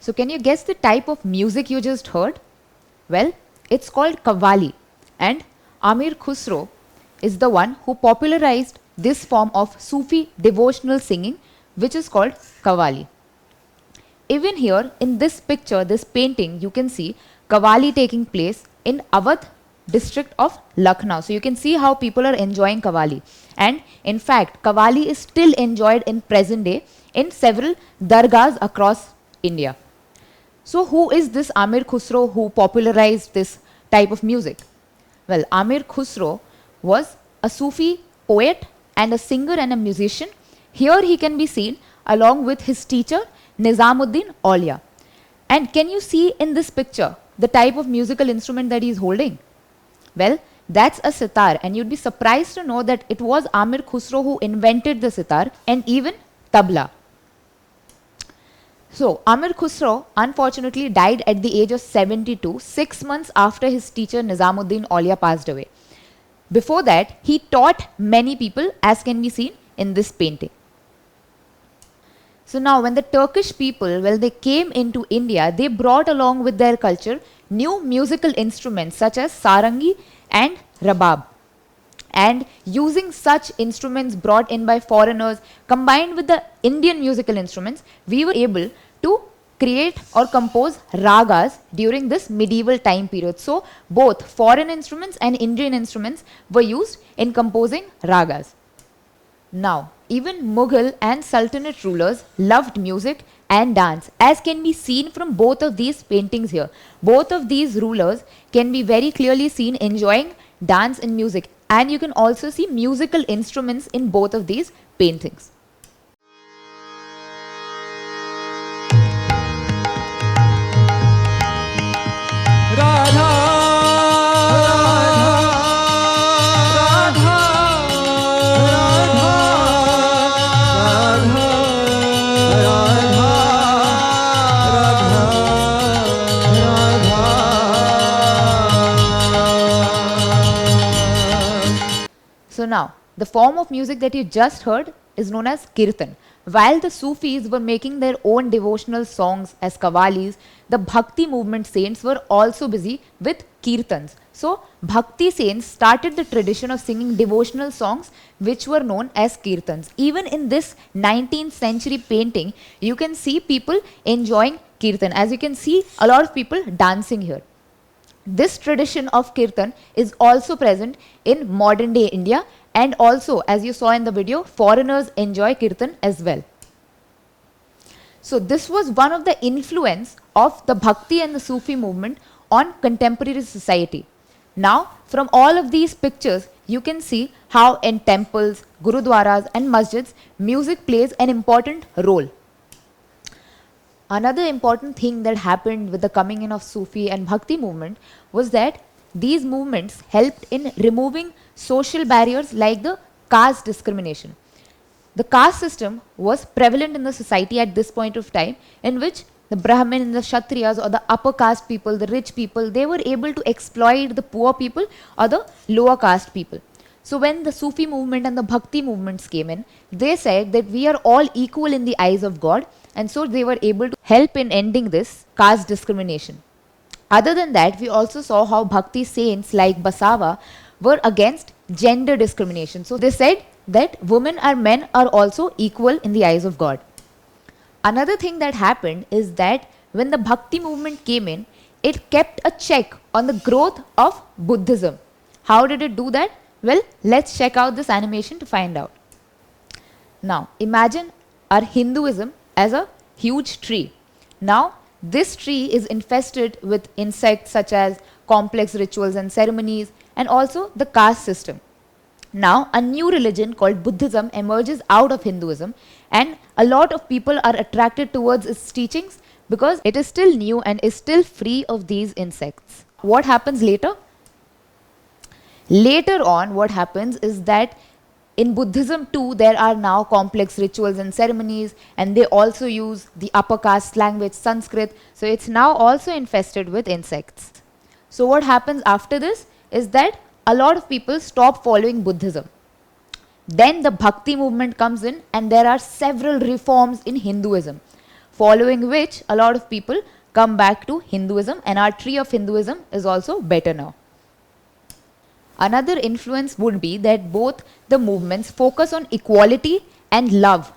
So can you guess the type of music you just heard? Well, it's called Qawwali, and Amir Khusro is the one who popularized this form of Sufi devotional singing, which is called Qawwali. Even here in this picture, this painting, you can see Qawwali taking place in Awadh district of Lucknow. So you can see how people are enjoying Qawwali. And in fact, Qawwali is still enjoyed in present day in several dargahs across India. So who is this Amir Khusro who popularized this type of music? Well, Amir Khusro was a Sufi poet and a singer and a musician. Here he can be seen along with his teacher Nizamuddin Aulia. And can you see in this picture the type of musical instrument that he is holding? Well, that's a sitar, and you'd be surprised to know that it was Amir Khusro who invented the sitar and even tabla. So, Amir Khusro unfortunately died at the age of 72, 6 months after his teacher Nizamuddin Aulia passed away. Before that, he taught many people, as can be seen in this painting. So now when the Turkish people, they came into India, they brought along with their culture new musical instruments such as sarangi and rabab. And using such instruments brought in by foreigners combined with the Indian musical instruments, we were able to create or compose ragas during this medieval time period. So both foreign instruments and Indian instruments were used in composing ragas. Now, even Mughal and Sultanate rulers loved music and dance, as can be seen from both of these paintings here. Both of these rulers can be very clearly seen enjoying dance and music, and you can also see musical instruments in both of these paintings. So now, the form of music that you just heard is known as Kirtan. While the Sufis were making their own devotional songs as Qawwalis, the Bhakti movement saints were also busy with Kirtans. So, Bhakti saints started the tradition of singing devotional songs which were known as Kirtans. Even in this 19th century painting, you can see people enjoying Kirtan. As you can see, a lot of people dancing here. This tradition of Kirtan is also present in modern day India, and also, as you saw in the video, foreigners enjoy Kirtan as well. So this was one of the influence of the Bhakti and the Sufi movement on contemporary society. Now, from all of these pictures, you can see how in temples, gurudwaras and masjids, music plays an important role. Another important thing that happened with the coming in of Sufi and Bhakti movement was that these movements helped in removing social barriers like the caste discrimination. The caste system was prevalent in the society at this point of time, in which the Brahmin and the Kshatriyas, or the upper caste people, the rich people, they were able to exploit the poor people or the lower caste people. So when the Sufi movement and the Bhakti movements came in, they said that we are all equal in the eyes of God, and so they were able to help in ending this caste discrimination. Other than that, we also saw how Bhakti saints like Basava were against gender discrimination. So they said that women or men are also equal in the eyes of God. Another thing that happened is that when the Bhakti movement came in, it kept a check on the growth of Buddhism. How did it do that? Well, let's check out this animation to find out. Now, imagine our Hinduism as a huge tree. Now, this tree is infested with insects such as complex rituals and ceremonies, and also the caste system. Now, a new religion called Buddhism emerges out of Hinduism, and a lot of people are attracted towards its teachings because it is still new and is still free of these insects. What happens later? Later on, what happens is that In Buddhism too, there are now complex rituals and ceremonies, and they also use the upper caste language, Sanskrit. So it's now also infested with insects. So what happens after this is that a lot of people stop following Buddhism. Then the Bhakti movement comes in, and there are several reforms in Hinduism, following which a lot of people come back to Hinduism, and our tree of Hinduism is also better now. Another influence would be that both the movements focus on equality and love.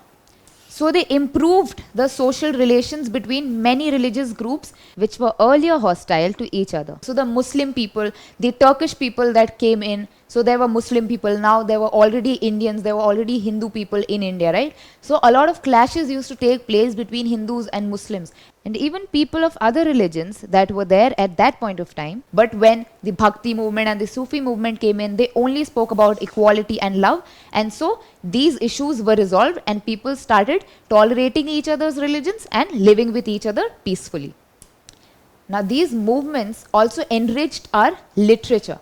So they improved the social relations between many religious groups which were earlier hostile to each other. So the Muslim people, the Turkish people that came in, so there were Muslim people, now there were already Indians, there were already Hindu people in India, right? So a lot of clashes used to take place between Hindus and Muslims, and even people of other religions that were there at that point of time. But when the Bhakti movement and the Sufi movement came in, they only spoke about equality and love, and so these issues were resolved and people started tolerating each other's religions and living with each other peacefully. Now these movements also enriched our literature.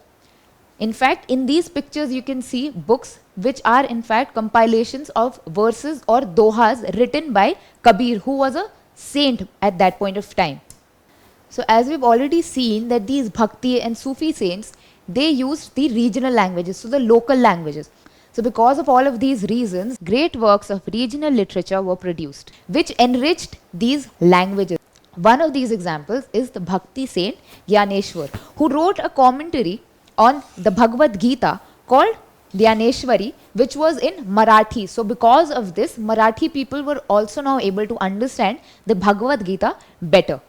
In fact, in these pictures you can see books which are in fact compilations of verses or dohas written by Kabir, who was a saint at that point of time. So as we've already seen that these Bhakti and Sufi saints, they used the regional languages, so the local languages. So because of all of these reasons, great works of regional literature were produced, which enriched these languages. One of these examples is the Bhakti saint Gyaneshwar, who wrote a commentary on the Bhagavad Gita called Dhyaneshwari, which was in Marathi. So because of this, Marathi people were also now able to understand the Bhagavad Gita better.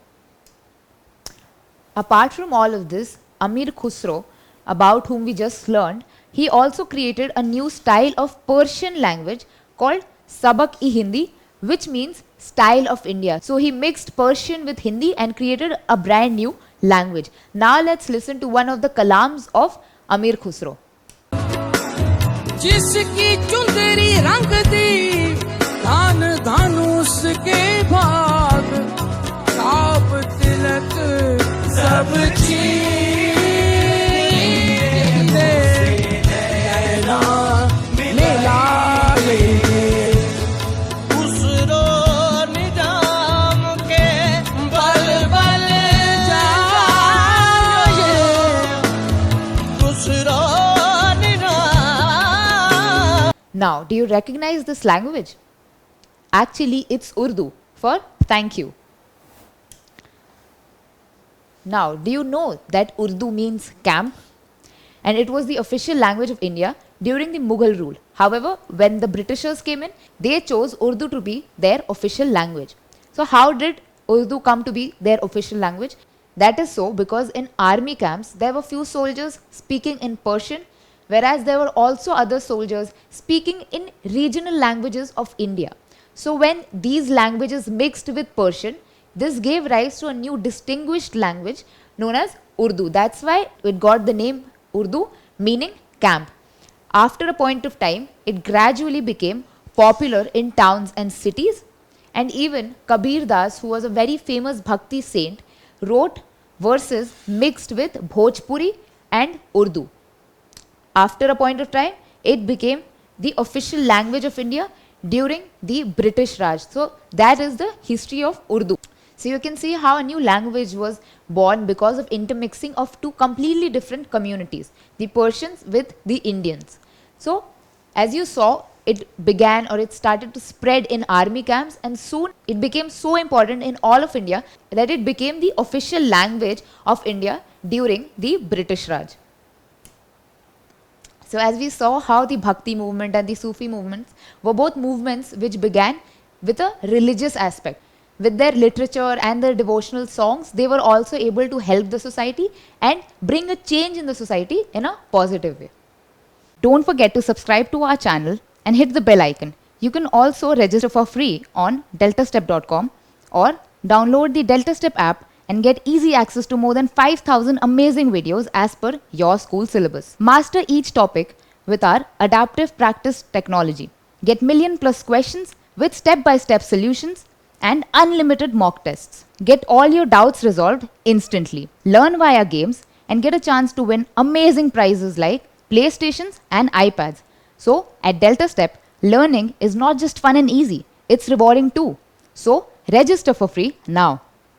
Apart from all of this, Amir Khusro, about whom we just learned, he also created a new style of Persian language called Sabak-i-Hindi, which means style of India. So he mixed Persian with Hindi and created a brand new language. Now let's listen to one of the kalams of Amir Khusro. जिसकी चुंदरी रंग दी धान धानुष के भाग काप तिलक सब चीर नैना मिलाए खुसरो निजाम के बल बल जाए Khusro. Now, do you recognize this language? Actually, it's Urdu for thank you. Now, do you know that Urdu means camp? And it was the official language of India during the Mughal rule. However, when the Britishers came in, they chose Urdu to be their official language. So, how did Urdu come to be their official language? That is so because in army camps, there were few soldiers speaking in Persian, whereas there were also other soldiers speaking in regional languages of India. So when these languages mixed with Persian, this gave rise to a new distinguished language known as Urdu. That's why it got the name Urdu, meaning camp. After a point of time, it gradually became popular in towns and cities, and even Kabir Das, who was a very famous Bhakti saint, wrote verses mixed with Bhojpuri and Urdu. After a point of time, it became the official language of India during the British Raj. So that is the history of Urdu. So you can see how a new language was born because of intermixing of two completely different communities, the Persians with the Indians. So as you saw, it began or it started to spread in army camps, and soon it became so important in all of India that it became the official language of India during the British Raj. So as we saw how the Bhakti movement and the Sufi movements were both movements which began with a religious aspect. With their literature and their devotional songs, they were also able to help the society and bring a change in the society in a positive way. Don't forget to subscribe to our channel and hit the bell icon. You can also register for free on DeltaStep.com or download the DeltaStep app and get easy access to more than 5,000 amazing videos as per your school syllabus. Master each topic with our adaptive practice technology. Get million-plus questions with step-by-step solutions and unlimited mock tests. Get all your doubts resolved instantly. Learn via games and get a chance to win amazing prizes like PlayStations and iPads. So, at DeltaStep, learning is not just fun and easy, it's rewarding too. So, register for free now.